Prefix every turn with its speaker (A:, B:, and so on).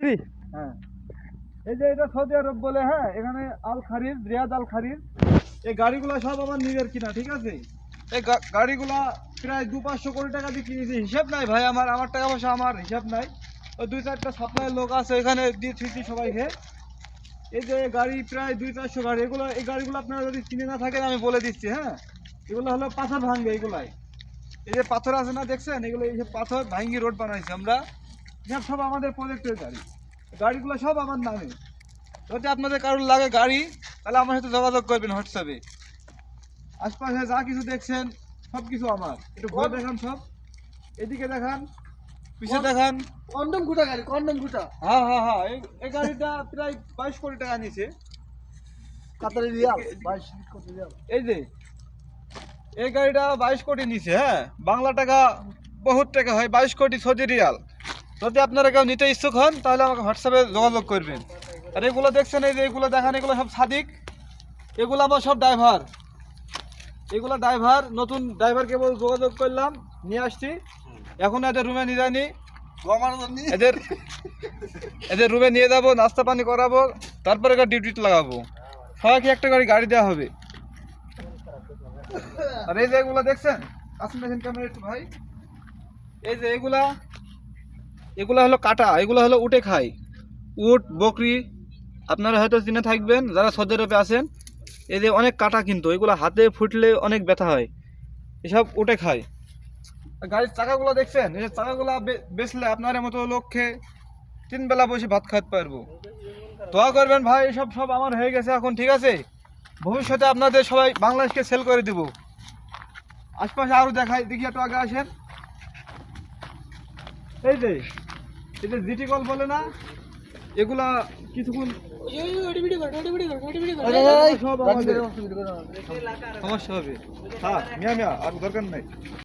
A: Free.
B: হ্যাঁ, এই যে এটা সৌদি আরব বলে, হ্যাঁ, এখানে আল খারিজ, রিয়াদ আল খারিজ। এই গাড়িগুলো সব আমার নিজের কিনা, ঠিক আছে। এই গাড়িগুলা প্রায় 200-500 কোটি টাকা দিয়ে কিনেছি, হিসাব নাই ভাই, আমার টাকা পয়সা আমার হিসাব নাই। ওই 2-4টা সাপ্লাইয়ের লোক আছে এখানে, দিয়ে থুইছি সবাইকে। এই যে গাড়ি প্রায় 200-400 গাড়ি, এই গাড়িগুলো আপনারা যদি কিনে না থাকেন আমি বলে দিচ্ছি, হ্যাঁ। এগুলো হলো পাথর ভাঙবে, এগুলাই এই যে পাথর আছে না, দেখছেন, এগুলো এই যে পাথর ভাঙ্গি রোড বানাইছি আমরা। সব আমাদের প্রজেক্টের গাড়ি, গাড়িগুলো সব আমার নামে। যদি আপনাদের কারোর লাগে গাড়ি, তাহলে আমার সাথে যোগাযোগ করবেন হোয়াটসঅ্যাপে। আশপাশে যা কিছু দেখছেন সব কিছু আমার। একটু ঘুরে দেখান, সব এদিকে দেখান, পিছিয়ে দেখান।
A: কন্ডম গুটা গাড়ি, কন্ডম গুটা
B: হ্যাঁ হ্যাঁ হ্যাঁ, এই গাড়িটা প্রায় 22 কোটি টাকা নিয়েছে।
A: কাতারি রিয়াল 22 কোটি রিয়াল।
B: এই যে এই গাড়িটা 22 কোটি নিছে, হ্যাঁ, বাংলা টাকা বহুত টাকা হয়, 22 কোটি সৌদি রিয়াল। যদি আপনারা কেউ নিতে ইচ্ছুক হন তাহলে আমাকে হোয়াটসঅ্যাপে যোগাযোগ করবেন। আর এগুলো দেখছেন, এই যে এগুলো দেখান, এগুলো সব সাদিক, এগুলো আমার সব ড্রাইভার। এগুলো ড্রাইভার, নতুন ড্রাইভারকে যোগাযোগ করলাম, নিয়ে আসছি। এখন এদের রুমে নিয়ে যায়নি, এদের এদের রুমে নিয়ে যাবো, নাস্তা পানি করাবো, তারপরে ডিউটি লাগাবো। সবাইকে একটা গাড়ি দেওয়া হবে। আর এই যে এগুলা দেখছেন, আসুন দেখেন ক্যামেরা একটু ভাই। এই যে এগুলা হলো কাটা, এগুলা হলো উটে খায়, উট বকরি। আপনারা হয়তো চিনে থাকবেন যারা সৌদি আরবে আছেন। এই যে অনেক কাটা, কিন্তু এগুলো হাতে ফুটলে অনেক ব্যথা হয়, এসব উটে খায়। আর গাড়ির চাকাগুলো দেখছেন, এই যে চাকাগুলো বেচলে আপনার মতো লোককে 3 বেলা বসে ভাত খাইতে পারবো। দোয়া করবেন ভাই, এসব সব আমার হয়ে গেছে এখন, ঠিক আছে। ভবিষ্যতে আপনাদের সবাই বাংলাদেশকে সেল করে দিব। আশপাশে আরো দেখাই, দেখি একটু আগে আসেন। এই যে জিটি কল বলে না, এগুলা কিছুক্ষণ সব আমাদের সমস্যা হবে। হ্যাঁ, মিয়া আর দরকার নাই।